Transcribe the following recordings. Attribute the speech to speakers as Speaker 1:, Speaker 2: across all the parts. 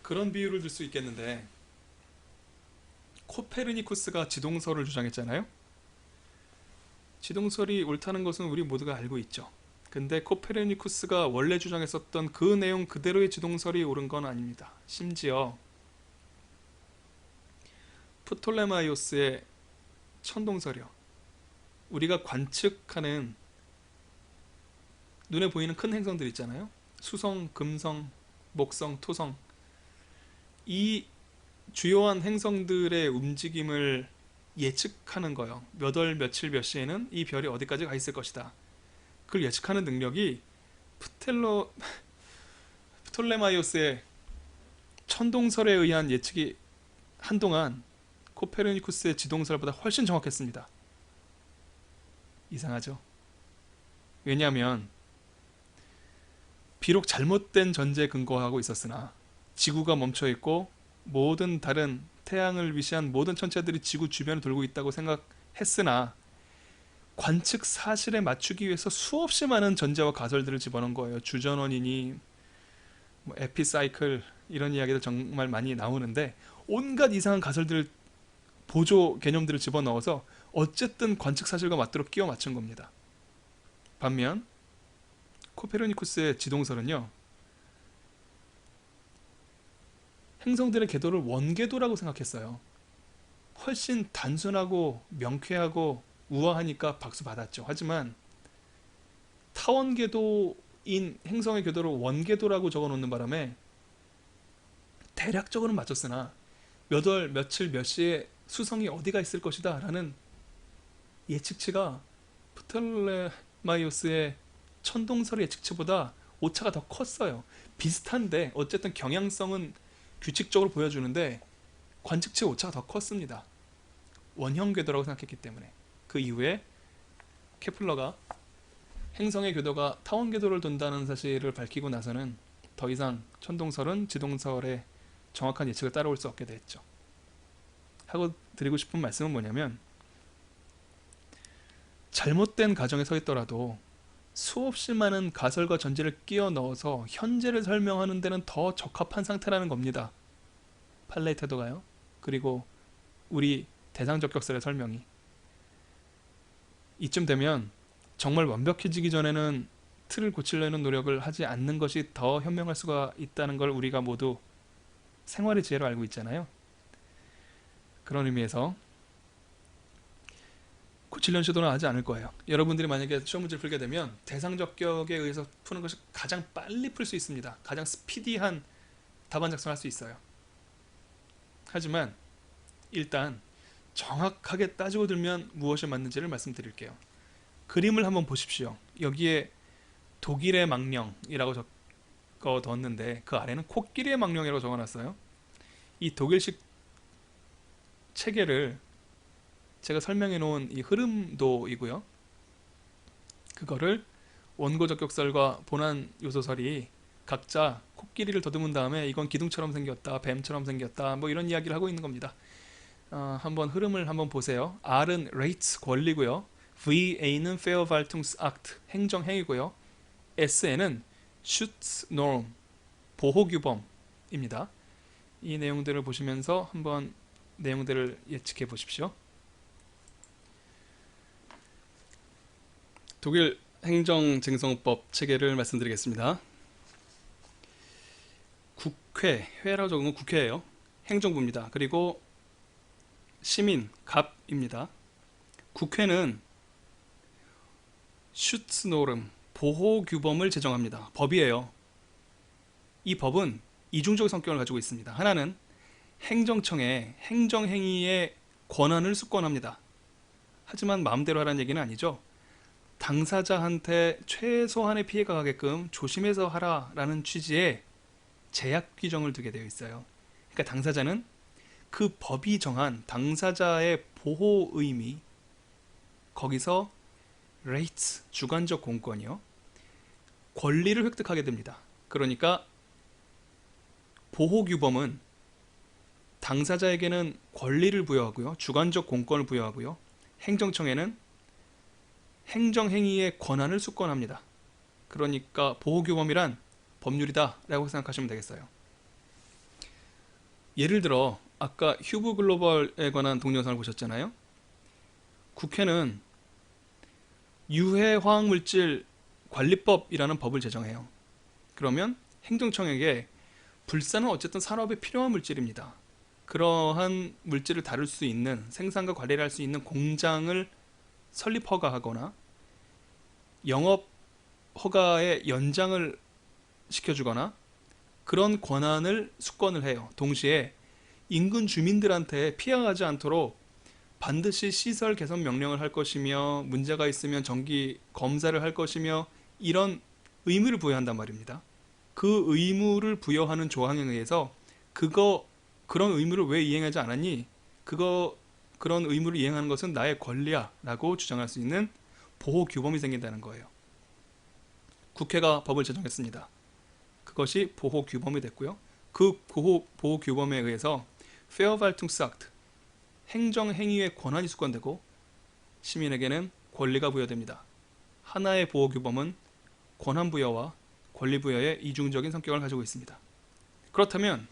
Speaker 1: 그런 비유를 들 수 있겠는데, 코페르니쿠스가 지동설을 주장했잖아요. 지동설이 옳다는 것은 우리 모두가 알고 있죠. 근데 코페르니쿠스가 원래 주장했었던 그 내용 그대로의 지동설이 옳은 건 아닙니다. 심지어 프톨레마이오스의 천동설이요, 우리가 관측하는 눈에 보이는 큰 행성들 있잖아요. 수성, 금성, 목성, 토성, 이 주요한 행성들의 움직임을 예측하는 거요. 몇 월 며칠 몇 시에는 이 별이 어디까지 가 있을 것이다. 그걸 예측하는 능력이 프텔로 프톨레마이오스의 천동설에 의한 예측이 한동안 코페르니쿠스의 지동설보다 훨씬 정확했습니다. 이상하죠? 왜냐하면 비록 잘못된 전제에 근거하고 있었으나 지구가 멈춰 있고 모든 다른 태양을 위시한 모든 천체들이 지구 주변을 돌고 있다고 생각했으나 관측 사실에 맞추기 위해서 수없이 많은 전제와 가설들을 집어넣은 거예요. 주전원이니 뭐 에피사이클 이런 이야기들 정말 많이 나오는데, 온갖 이상한 가설들, 보조 개념들을 집어넣어서 어쨌든 관측 사실과 맞도록 끼워 맞춘 겁니다. 반면 코페르니쿠스의 지동설은요, 행성들의 궤도를 원궤도라고 생각했어요. 훨씬 단순하고 명쾌하고 우아하니까 박수 받았죠. 하지만 타원궤도인 행성의 궤도를 원궤도라고 적어놓는 바람에 대략적으로는 맞췄으나 몇 월 며칠 몇 시에 수성이 어디가 있을 것이다 라는 예측치가 프톨레마이오스의 천동설의 예측치보다 오차가 더 컸어요. 비슷한데 어쨌든 경향성은 규칙적으로 보여주는데 관측치 오차가 더 컸습니다. 원형 궤도라고 생각했기 때문에. 그 이후에 케플러가 행성의 궤도가 타원 궤도를 돈다는 사실을 밝히고 나서는 더 이상 천동설은 지동설의 정확한 예측을 따라올 수 없게 됐죠. 하고 드리고 싶은 말씀은 뭐냐면, 잘못된 가정에 서 있더라도 수없이 많은 가설과 전제를 끼워 넣어서 현재를 설명하는 데는 더 적합한 상태라는 겁니다. 팔레이 태도가요. 그리고 우리 대상적격설의 설명이 이쯤 되면 정말 완벽해지기 전에는 틀을 고치려는 노력을 하지 않는 것이 더 현명할 수가 있다는 걸 우리가 모두 생활의 지혜로 알고 있잖아요. 그런 의미에서 고치려는 시도는 하지 않을 거예요. 여러분들이 만약에 시험 문제를 풀게 되면 대상적격에 의해서 푸는 것이 가장 빨리 풀 수 있습니다. 가장 스피디한 답안 작성할 수 있어요. 하지만 일단 정확하게 따지고 들면 무엇이 맞는지를 말씀드릴게요. 그림을 한번 보십시오. 여기에 독일의 망령이라고 적어뒀는데 그 아래는 코끼리의 망령이라고 적어놨어요. 이 독일식 체계를 제가 설명해 놓은 이 흐름도이고요. 그거를 원고적격설과 본안 요소설이 각자 코끼리를 더듬은 다음에 이건 기둥처럼 생겼다, 뱀처럼 생겼다, 뭐 이런 이야기를 하고 있는 겁니다. 한번 흐름을 한번 보세요. R은 rates 권리고요. VA는 Verwaltungsakt 행정행위고요. SN은 Schutznorm 보호규범입니다. 이 내용들을 보시면서 한번 내용들을 예측해 보십시오. 독일 행정쟁성법 체계를 말씀드리겠습니다. 국회, 회라고 적은 건 국회예요. 행정부입니다. 그리고 시민, 갑입니다. 국회는 슈츠노름, 보호규범을 제정합니다. 법이에요. 이 법은 이중적 성격을 가지고 있습니다. 하나는 행정청에 행정행위의 권한을 수권합니다. 하지만 마음대로 하라는 얘기는 아니죠. 당사자한테 최소한의 피해가 가게끔 조심해서 하라라는 취지의 제약 규정을 두게 되어 있어요. 그러니까 당사자는 그 법이 정한 당사자의 보호 의미, 거기서 rights, 주관적 공권이요, 권리를 획득하게 됩니다. 그러니까 보호규범은 당사자에게는 권리를 부여하고요, 주관적 공권을 부여하고요, 행정청에는 행정행위의 권한을 수권합니다. 그러니까 보호규범이란 법률이다 라고 생각하시면 되겠어요. 예를 들어 아까 휴브 글로벌에 관한 동영상을 보셨잖아요. 국회는 유해 화학물질 관리법이라는 법을 제정해요. 그러면 행정청에게 불사는 어쨌든 산업에 필요한 물질입니다. 그러한 물질을 다룰 수 있는, 생산과 관리를 할 수 있는 공장을 설립 허가하거나 영업 허가의 연장을 시켜주거나 그런 권한을 수권을 해요. 동시에 인근 주민들한테 피해가지 않도록 반드시 시설 개선 명령을 할 것이며, 문제가 있으면 정기 검사를 할 것이며, 이런 의무를 부여한단 말입니다. 그 의무를 부여하는 조항에 의해서 그런 의무를 왜 이행하지 않았니? 그런 의무를 이행하는 것은 나의 권리야 라고 주장할 수 있는 보호 규범이 생긴다는 거예요. 국회가 법을 제정했습니다. 그것이 보호 규범이 됐고요. 그 보호 규범에 의해서 Verwaltungsakt, 행정행위의 권한이 수권되고 시민에게는 권리가 부여됩니다. 하나의 보호 규범은 권한 부여와 권리 부여의 이중적인 성격을 가지고 있습니다. 그렇다면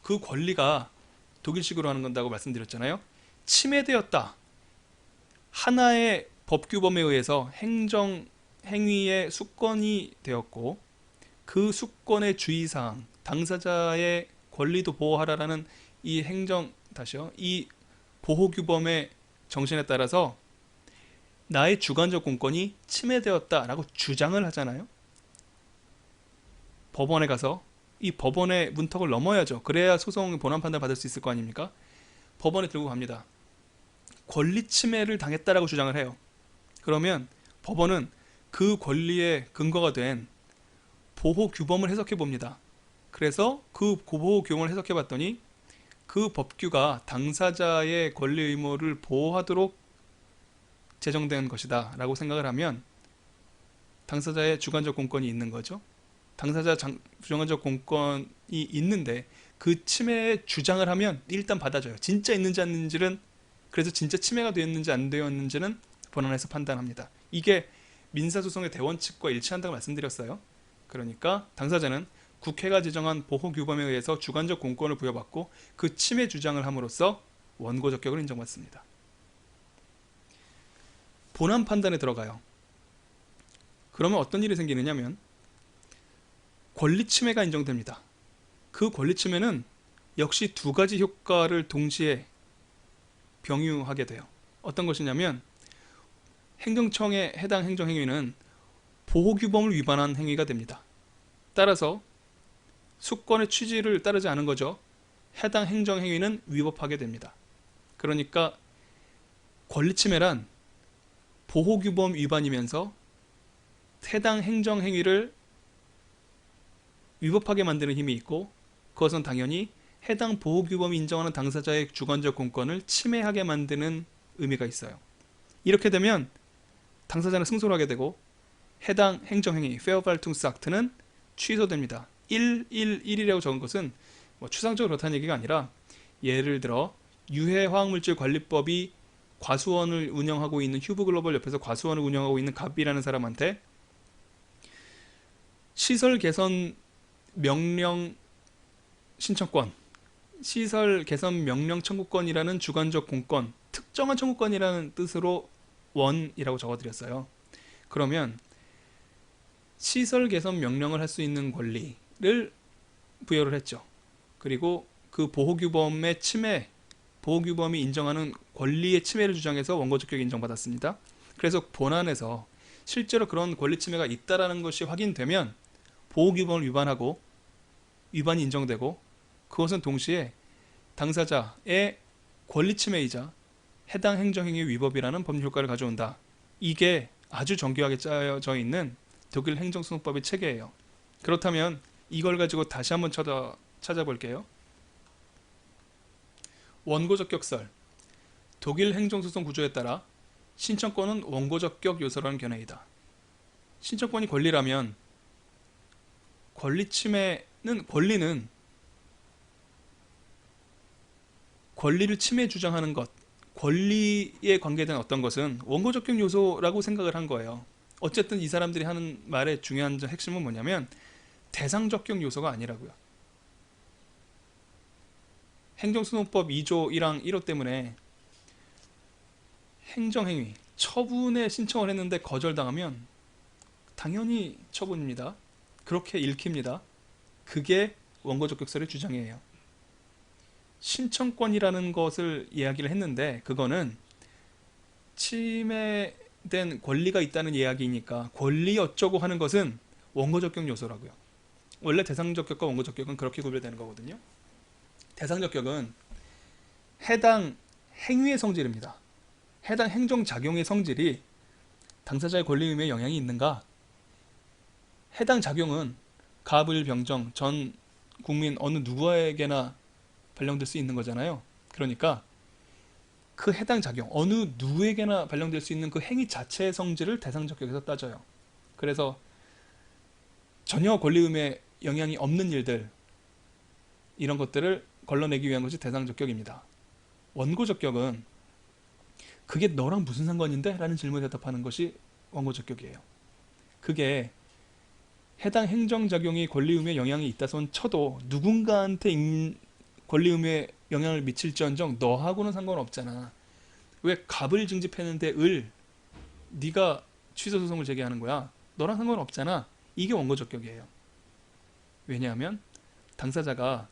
Speaker 1: 그 권리가 독일식으로 하는 건다고 말씀드렸잖아요. 침해되었다. 하나의 법 규범에 의해서 행정 행위의 수권이 되었고 그 수권의 주의사항, 당사자의 권리도 보호하라라는 이 보호 규범의 정신에 따라서 나의 주관적 공권이 침해되었다라고 주장을 하잖아요. 법원에 가서 이 법원의 문턱을 넘어야죠. 그래야 소송 본안 판단 받을 수 있을 거 아닙니까? 법원에 들고 갑니다. 권리 침해를 당했다라고 주장을 해요. 그러면 법원은 그 권리의 근거가 된 보호 규범을 해석해 봅니다. 그래서 그 보호 규범을 해석해 봤더니 그 법규가 당사자의 권리 의무를 보호하도록 제정된 것이다 라고 생각을 하면 당사자의 주관적 공권이 있는 거죠. 당사자 주관적 공권이 있는데 그 침해에 주장을 하면 일단 받아줘요. 진짜 있는지 안 있는지는, 그래서 진짜 침해가 되었는지 안 되었는지는 본안에서 판단합니다. 이게 민사소송의 대원칙과 일치한다고 말씀드렸어요. 그러니까 당사자는 국회가 제정한 보호규범에 의해서 주관적 공권을 부여받고 그 침해 주장을 함으로써 원고 적격을 인정받습니다. 본안 판단에 들어가요. 그러면 어떤 일이 생기느냐면 권리 침해가 인정됩니다. 그 권리 침해는 역시 두 가지 효과를 동시에 병유하게 돼요. 어떤 것이냐면 행정청의 해당 행정행위는 보호규범을 위반한 행위가 됩니다. 따라서 수권의 취지를 따르지 않은 거죠. 해당 행정행위는 위법하게 됩니다. 그러니까 권리침해란 보호규범 위반이면서 해당 행정행위를 위법하게 만드는 힘이 있고, 그것은 당연히 해당 보호규범이 인정하는 당사자의 주관적 공권을 침해하게 만드는 의미가 있어요. 이렇게 되면 당사자는 승소를 하게 되고 해당 행정행위 Verwaltungsak트는 취소됩니다. 111이라고 적은 것은 추상적으로 그렇다는 얘기가 아니라, 예를 들어 유해화학물질 관리법이 과수원을 운영하고 있는 휴브글로벌 옆에서 과수원을 운영하고 있는 갑이라는 사람한테 시설 개선 명령 신청권, 시설 개선 명령 청구권이라는 주관적 공권, 특정한 청구권이라는 뜻으로 원이라고 적어드렸어요. 그러면 시설 개선 명령을 할 수 있는 권리를 부여를 했죠. 그리고 그 보호규범의 침해, 보호규범이 인정하는 권리의 침해를 주장해서 원고 적격 인정받았습니다. 그래서 본안에서 실제로 그런 권리 침해가 있다라는 것이 확인되면 보호규범을 위반하고 위반이 인정되고, 그것은 동시에 당사자의 권리 침해이자 해당 행정행위 위법이라는 법률 효과를 가져온다. 이게 아주 정교하게 짜여져 있는 독일 행정소송법의 체계예요. 그렇다면 이걸 가지고 다시 한번 찾아볼게요. 원고 적격설. 독일 행정소송 구조에 따라 신청권은 원고 적격 요소라는 견해이다. 신청권이 권리라면 권리 침해는, 권리를 침해 주장하는 것, 권리에 관계된 어떤 것은 원고 적격 요소라고 생각을 한 거예요. 어쨌든 이 사람들이 하는 말의 중요한 핵심은 뭐냐면 대상 적격 요소가 아니라고요. 행정소송법 2조 1항 1호 때문에 행정행위, 처분에 신청을 했는데 거절당하면 당연히 처분입니다. 그렇게 읽힙니다. 그게 원고 적격설의 주장이에요. 신청권이라는 것을 이야기를 했는데 그거는 침해된 권리가 있다는 이야기니까 권리 어쩌고 하는 것은 원고 적격 요소라고요. 원래 대상 적격과 원고 적격은 그렇게 구별되는 거거든요. 대상 적격은 해당 행위의 성질입니다. 해당 행정작용의 성질이 당사자의 권리 의무에 영향이 있는가? 해당 작용은 가불 병정 전 국민 어느 누구에게나 발령될 수 있는 거잖아요. 그러니까 그 해당 작용 어느 누구에게나 발령될 수 있는 그 행위 자체의 성질을 대상 적격에서 따져요. 그래서 전혀 권리 의무에 영향이 없는 일들, 이런 것들을 걸러내기 위한 것이 대상 적격입니다. 원고 적격은 그게 너랑 무슨 상관인데? 라는 질문에 대답하는 것이 원고 적격이에요. 그게 해당 행정작용이 권리 의무에 영향이 있다 손 쳐도 누군가한테 권리 의무에 영향을 미칠지언정 너하고는 상관없잖아. 왜 갑을 징집했는데 네가 취소 소송을 제기하는 거야? 너랑 상관없잖아. 이게 원고 적격이에요. 왜냐하면 당사자가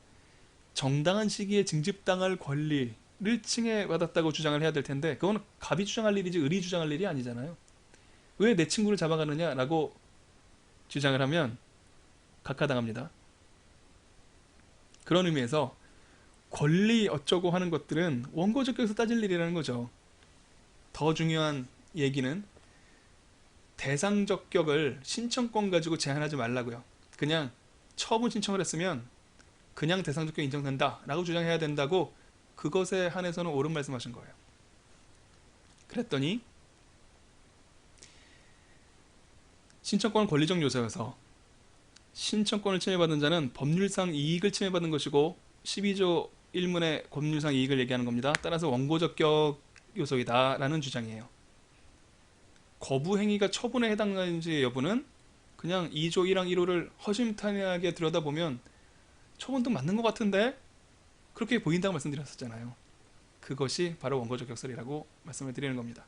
Speaker 1: 정당한 시기에 징집당할 권리를 칭해받았다고 주장을 해야 될 텐데 그건 갑이 주장할 일이지 을이 주장할 일이 아니잖아요. 왜 내 친구를 잡아가느냐라고 주장을 하면 각하당합니다. 그런 의미에서 권리 어쩌고 하는 것들은 원고 적격에서 따질 일이라는 거죠. 더 중요한 얘기는 대상 적격을 신청권 가지고 제한하지 말라고요. 그냥 처분 신청을 했으면 그냥 대상 적격 인정된다 라고 주장해야 된다고 그것에 한해서는 옳은 말씀하신 거예요. 그랬더니 신청권은 권리적 요소여서 신청권을 침해받은 자는 법률상 이익을 침해받은 것이고 12조 1문의 법률상 이익을 얘기하는 겁니다. 따라서 원고 적격 요소이다 라는 주장이에요. 거부 행위가 처분에 해당하는지 여부는 그냥 2조 1항 1호를 허심탄회하게 들여다보면 처분도 맞는 것 같은데 그렇게 보인다고 말씀드렸었잖아요. 그것이 바로 원고 적격설이라고 말씀을 드리는 겁니다.